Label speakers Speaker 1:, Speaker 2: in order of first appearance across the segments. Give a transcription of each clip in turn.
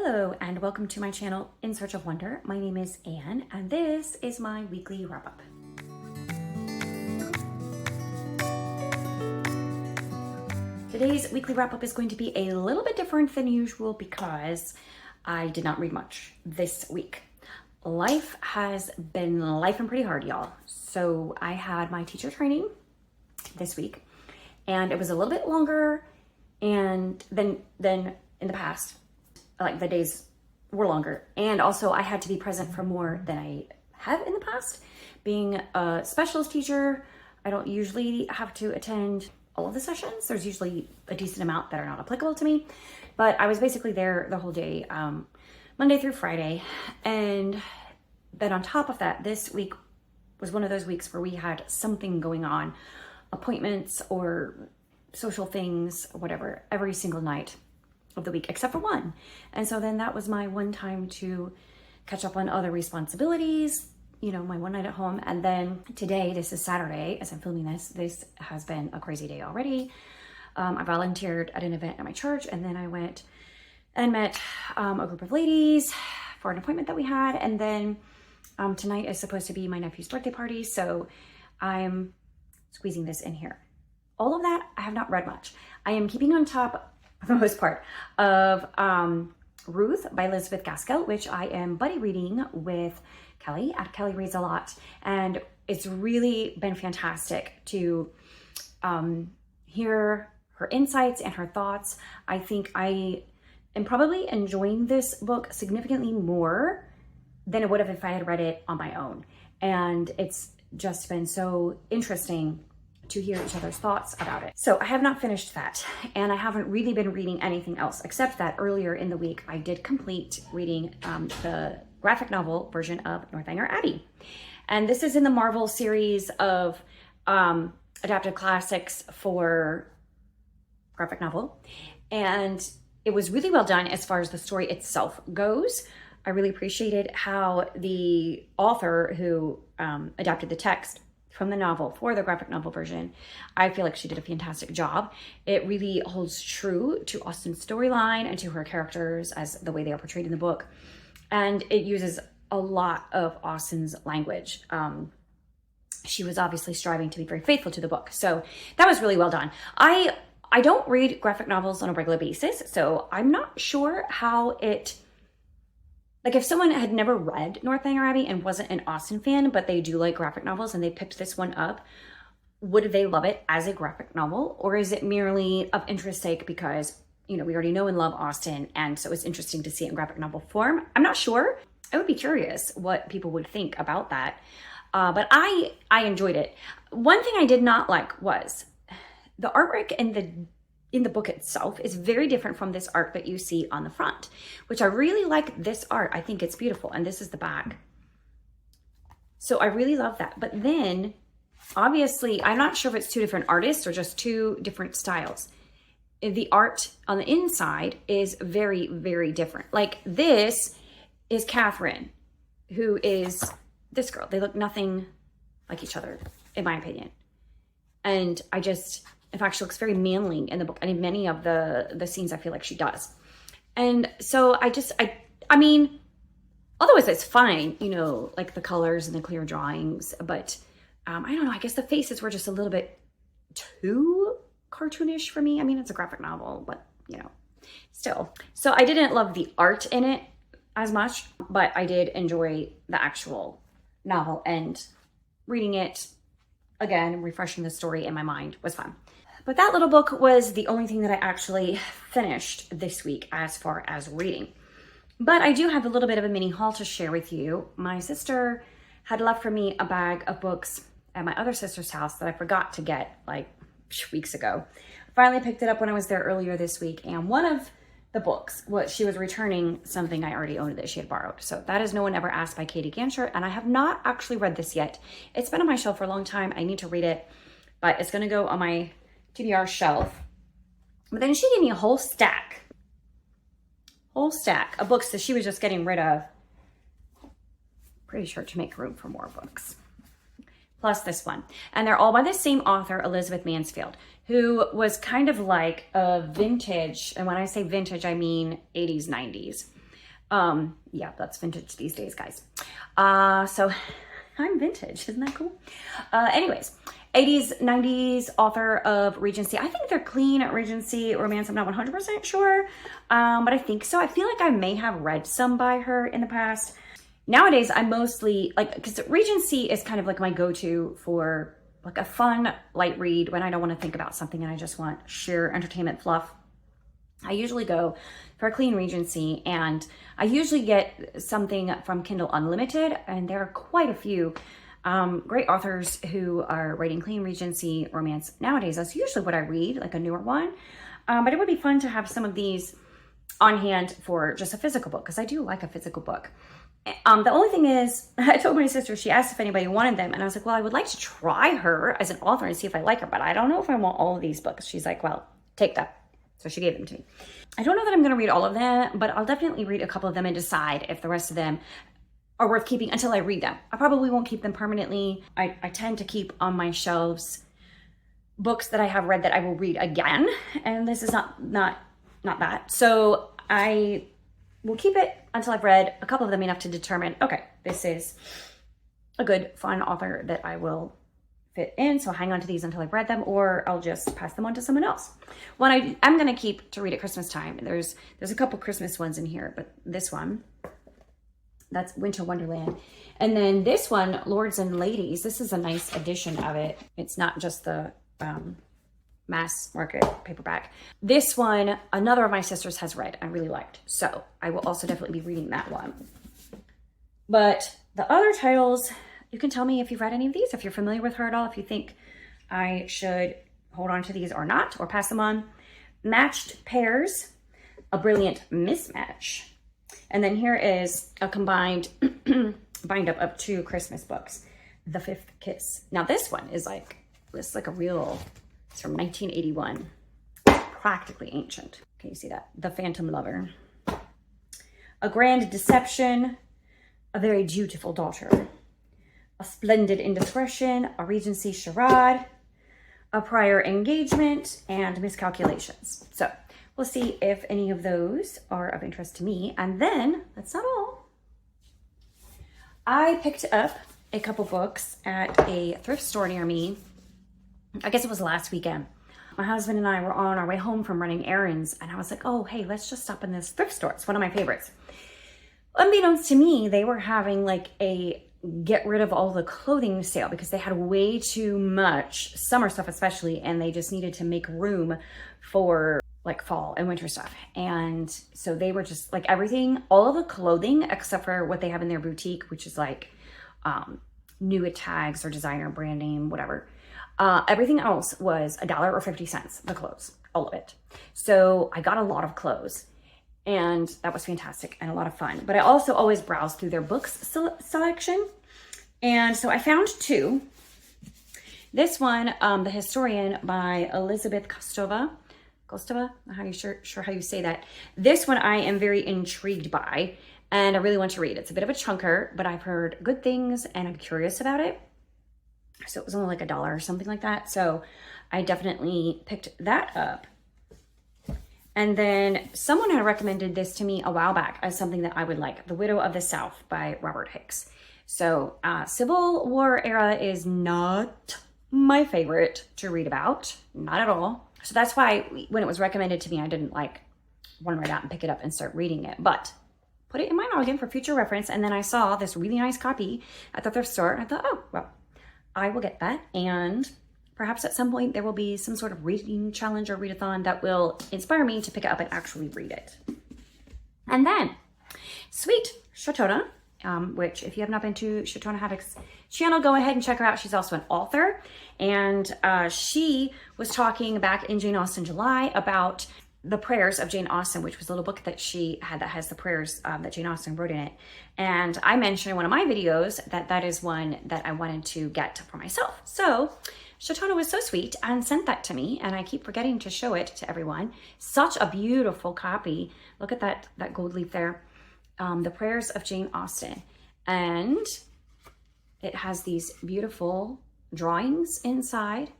Speaker 1: Hello and welcome to my channel In Search of Wonder. My name is Anne and this is my weekly wrap-up. Today's weekly wrap-up is going to be a little bit different than usual because I did not read much this week. Life has been lifing pretty hard, y'all. So I had my teacher training this week and it was a little bit longer and than in the past. Like the days were longer, and also I had to be present for more than I have in the past. Being a specialist teacher, I don't usually have to attend all of the sessions. There's usually a decent amount that are not applicable to me, but I was basically there the whole day, Monday through Friday. And then on top of that, this week was one of those weeks where we had something going on, appointments or social things, whatever, every single night of the week except for one. And so then that was my one time to catch up on other responsibilities, you know, my one night at home. And then today, this is Saturday as I'm filming this has been a crazy day already. I volunteered at an event at my church, and then I went and met a group of ladies for an appointment that we had. And then tonight is supposed to be my nephew's birthday party, so I'm squeezing this in here. All of that, I have not read much. I am keeping on top, for the most part, of Ruth by Elizabeth Gaskell, which I am buddy reading with Kelly at Kelly Reads a Lot. And it's really been fantastic to hear her insights and her thoughts. I think I am probably enjoying this book significantly more than it would have if I had read it on my own. And it's just been so interesting to hear each other's thoughts about it. So I have not finished that, and I haven't really been reading anything else except that earlier in the week I did complete reading the graphic novel version of Northanger Abbey. And this is in the Marvel series of adapted classics for graphic novel. And it was really well done as far as the story itself goes. I really appreciated how the author who adapted the text from the novel for the graphic novel version, I feel like she did a fantastic job. It really holds true to Austen's storyline and to her characters as the way they are portrayed in the book. And it uses a lot of Austen's language. She was obviously striving to be very faithful to the book. So that was really well done. I don't read graphic novels on a regular basis, so I'm not sure how it, like if someone had never read Northanger Abbey and wasn't an Austen fan, but they do like graphic novels and they picked this one up, would they love it as a graphic novel? Or is it merely of interest sake because, you know, we already know and love Austen, and so it's interesting to see it in graphic novel form? I'm not sure. I would be curious what people would think about that. But I enjoyed it. One thing I did not like was the artwork in the book itself is very different from this art that you see on the front, which I really like this art. I think it's beautiful. And this is the back. So I really love that. But then obviously, I'm not sure if it's two different artists or just two different styles. The art on the inside is very, very different. Like this is Catherine, who is this girl. They look nothing like each other, in my opinion. And in fact, she looks very manly in the book. And in many of the scenes, I feel like she does. And so I mean, otherwise it's fine, you know, like the colors and the clear drawings. But I don't know, I guess the faces were just a little bit too cartoonish for me. I mean, it's a graphic novel, but you know, still. So I didn't love the art in it as much, but I did enjoy the actual novel, and reading it again, refreshing the story in my mind was fun. But that little book was the only thing that I actually finished this week as far as reading. But I do have a little bit of a mini haul to share with you. My sister had left for me a bag of books at my other sister's house that I forgot to get like weeks ago. Finally picked it up when I was there earlier this week, and one of the books, she was returning something I already owned that she had borrowed. So that is No One Ever Asked by Katie Ganshert, and I have not actually read this yet. It's been on my shelf for a long time. I need to read it, but it's gonna go on my TBR shelf. But then she gave me a whole stack of books that she was just getting rid of. Pretty sure to make room for more books. Plus this one. And they're all by the same author, Elizabeth Mansfield, who was kind of like a vintage, and when I say vintage, I mean 80s, 90s. Yeah, that's vintage these days, guys. So I'm vintage, isn't that cool? Anyways, 80s, 90s author of Regency. I think they're clean at Regency romance. I'm not 100% sure, but I think so. I feel like I may have read some by her in the past. Nowadays, I mostly like, because Regency is kind of like my go-to for like a fun, light read when I don't want to think about something and I just want sheer entertainment fluff. I usually go for a clean Regency, and I usually get something from Kindle Unlimited, and there are quite a few great authors who are writing clean Regency romance nowadays. That's usually what I read, like a newer one. But it would be fun to have some of these on hand for just a physical book, because I do like a physical book. The only thing is, I told my sister, she asked if anybody wanted them, and I was like, well, I would like to try her as an author and see if I like her, but I don't know if I want all of these books. She's like, well, take that. So she gave them to me. I don't know that I'm going to read all of them, but I'll definitely read a couple of them and decide if the rest of them are worth keeping until I read them. I probably won't keep them permanently. I tend to keep on my shelves books that I have read that I will read again, and this is not that. So I will keep it until I've read a couple of them enough to determine, okay, this is a good, fun author that I will fit in, so I'll hang on to these until I've read them, or I'll just pass them on to someone else. One I'm going to keep to read at Christmas time. There's a couple Christmas ones in here, but this one, that's Winter Wonderland. And then this one, Lords and Ladies, this is a nice edition of it. It's not just the mass market paperback. This one, another of my sisters has read and really liked, so I will also definitely be reading that one. But the other titles, you can tell me if you've read any of these, if you're familiar with her at all, if you think I should hold on to these or not, or pass them on. Matched Pairs, A Brilliant Mismatch. And then here is a combined bind up of 2 Christmas books. The Fifth Kiss. Now this one is like, it's like a real, it's from 1981. Practically ancient. Can you see that? The Phantom Lover. A Grand Deception, A Very Dutiful Daughter. A Splendid Indiscretion, A Regency Charade, A Prior Engagement, and Miscalculations. So we'll see if any of those are of interest to me. And then, that's not all. I picked up a couple books at a thrift store near me. I guess it was last weekend. My husband and I were on our way home from running errands, and I was like, oh, hey, let's just stop in this thrift store. It's one of my favorites. Unbeknownst to me, they were having like a get rid of all the clothing sale because they had way too much summer stuff especially, and they just needed to make room for like fall and winter stuff. And so they were just like everything, all of the clothing except for what they have in their boutique, which is like new tags or designer brand name, whatever. Everything else was $1 or 50 cents, the clothes, all of it. So I got a lot of clothes, and that was fantastic and a lot of fun. But I also always browse through their books selection. And so I found 2. This one, The Historian by Elizabeth Kostova. Kostova? Sure how you say that. This one I am very intrigued by, and I really want to read. It's a bit of a chunker, but I've heard good things and I'm curious about it. So it was only like $1 or something like that. So I definitely picked that up. And then someone had recommended this to me a while back as something that I would like. The Widow of the South by Robert Hicks. So Civil War era is not my favorite to read about. Not at all. So that's why when it was recommended to me, I didn't like want to write out and pick it up and start reading it. But put it in my noggin for future reference. And then I saw this really nice copy at the thrift store. And I thought, oh, well, I will get that. And perhaps at some point there will be some sort of reading challenge or readathon that will inspire me to pick it up and actually read it. And then Sweet Shatona, which if you have not been to Shatona Haddock's channel, go ahead and check her out. She's also an author. And she was talking back in Jane Austen July about the prayers of Jane Austen, which was a little book that she had that has the prayers that Jane Austen wrote in it. And I mentioned in one of my videos that that is one that I wanted to get for myself. So Shatona was so sweet and sent that to me, and I keep forgetting to show it to everyone. Such a beautiful copy. Look at that gold leaf there. The Prayers of Jane Austen. And it has these beautiful drawings inside,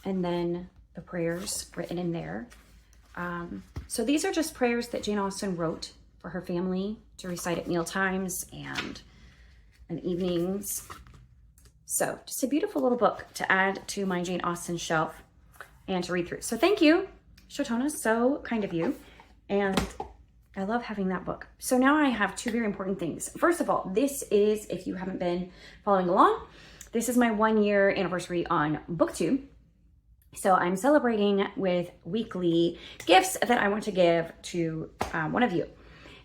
Speaker 1: and then the prayers written in there. So these are just prayers that Jane Austen wrote for her family to recite at meal times and evenings. So just a beautiful little book to add to my Jane Austen shelf and to read through. So thank you, Shotona, so kind of you. And I love having that book. So now I have two very important things. First of all, this is, if you haven't been following along, this is my 1-year anniversary on BookTube. So I'm celebrating with weekly gifts that I want to give to one of you.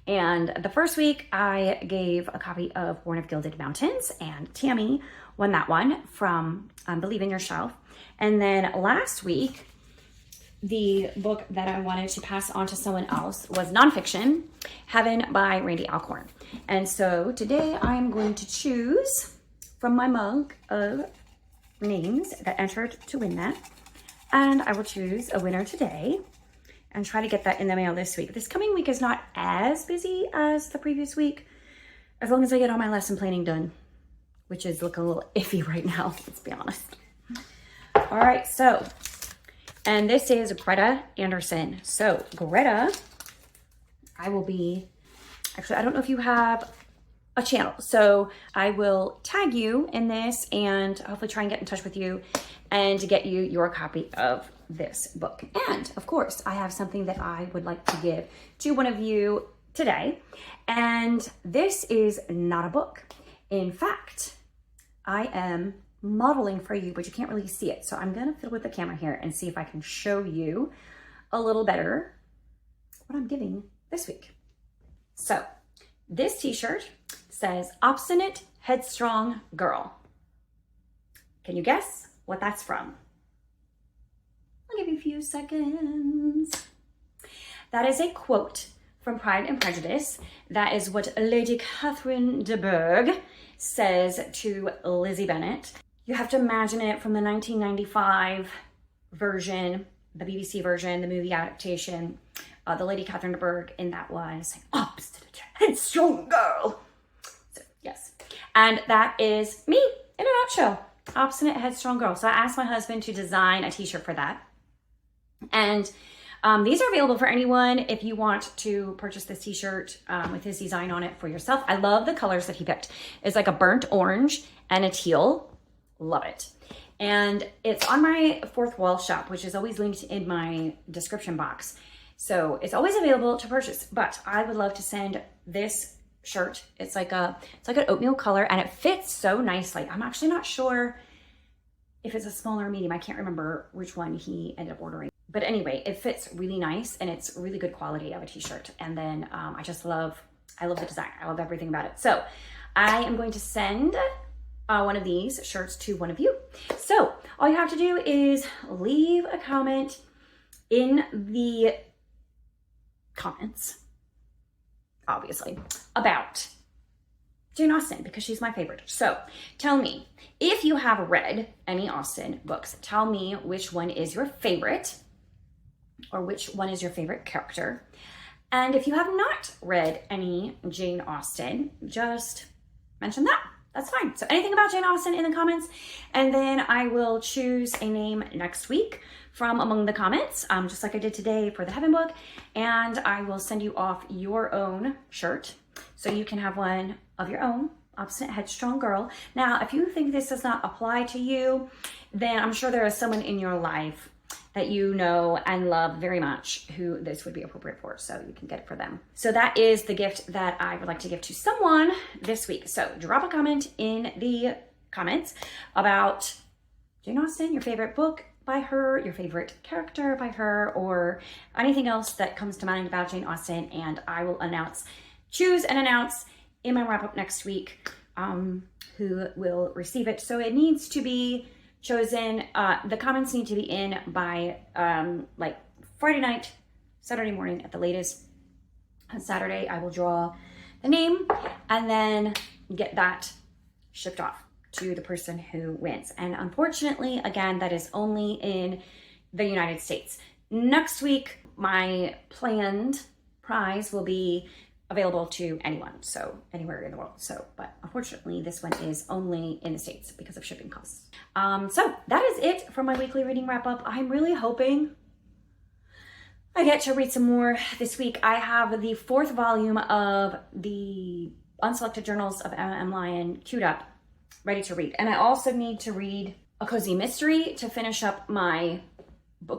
Speaker 1: And the first week I gave a copy of Born of Gilded Mountains, and Tammy won that one from Believe in Yourself. And then last week, the book that I wanted to pass on to someone else was nonfiction, Heaven by Randy Alcorn. And so today I am going to choose from my mug of names that entered to win that. And I will choose a winner today and try to get that in the mail this week. This coming week is not as busy as the previous week, as long as I get all my lesson planning done, which is looking a little iffy right now, let's be honest. All right, so, and this is Greta Anderson. So Greta, actually, I don't know if you have a channel, so I will tag you in this and hopefully try and get in touch with you and to get you your copy of this book. And of course, I have something that I would like to give to one of you today. And this is not a book. In fact, I am modeling for you, but you can't really see it. So I'm gonna fiddle with the camera here and see if I can show you a little better what I'm giving this week. So this t-shirt says Obstinate Headstrong Girl. Can you guess what that's from? I'll give you a few seconds. That is a quote from Pride and Prejudice. That is what Lady Catherine de Bourgh says to Lizzie Bennet. You have to imagine it from the 1995 version, the BBC version, the movie adaptation. The Lady Catherine de Bourgh in that was Obstinate Headstrong Girl. So, yes. And that is me in a nutshell. Obstinate Headstrong Girl. So I asked my husband to design a t-shirt for that. And these are available for anyone if you want to purchase this t-shirt with his design on it for yourself. I love the colors that he picked. It's like a burnt orange and a teal. Love it. And it's on my Fourth Wall shop, which is always linked in my description box. So it's always available to purchase, but I would love to send this shirt. It's like an oatmeal color and it fits so nicely. I'm actually not sure if it's a small or medium. I can't remember which one he ended up ordering. But anyway, it fits really nice and it's really good quality of a t-shirt. And then I love the design. I love everything about it. So I am going to send one of these shirts to one of you. So all you have to do is leave a comment in the comments, obviously, about Jane Austen, because she's my favorite. So tell me, if you have read any Austen books, tell me which one is your favorite or which one is your favorite character. And if you have not read any Jane Austen, just mention that. That's fine. So anything about Jane Austen in the comments, and then I will choose a name next week from among the comments, just like I did today for the Heaven book, and I will send you off your own shirt so you can have one of your own, Obstinate Headstrong Girl. Now, if you think this does not apply to you, then I'm sure there is someone in your life that you know and love very much who this would be appropriate for, so you can get it for them. So that is the gift that I would like to give to someone this week. So drop a comment in the comments about Jane Austen, your favorite book by her, your favorite character by her, or anything else that comes to mind about Jane Austen, and I will choose and announce in my wrap up next week who will receive it. So it needs to be chosen, the comments need to be in by like Friday night, Saturday morning at the latest. On Saturday, I will draw the name and then get that shipped off to the person who wins. And unfortunately, again, that is only in the United States. Next week, my planned prize will be available to anyone, so anywhere in the world. So, but unfortunately, this one is only in the States because of shipping costs. So that is it for my weekly reading wrap up. I'm really hoping I get to read some more this week. I have the 4th volume of the Unselected Journals of Emma M. Lyon queued up, ready to read. And I also need to read A Cozy Mystery to finish up my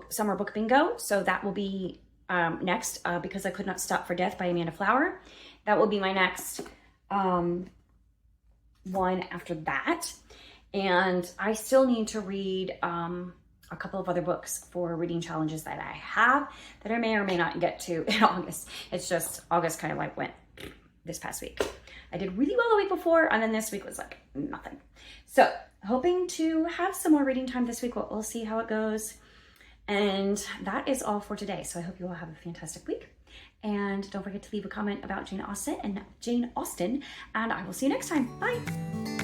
Speaker 1: summer book bingo. So that will be next, Because I Could Not Stop for Death by Amanda Flower. That will be my next one after that. And I still need to read a couple of other books for reading challenges that I have that I may or may not get to in August. It's just August kind of like went this past week. I did really well the week before, and then this week was like nothing. So hoping to have some more reading time this week. We'll see how it goes. And that is all for today. So I hope you all have a fantastic week. And don't forget to leave a comment about Jane Austen, and I will see you next time. Bye.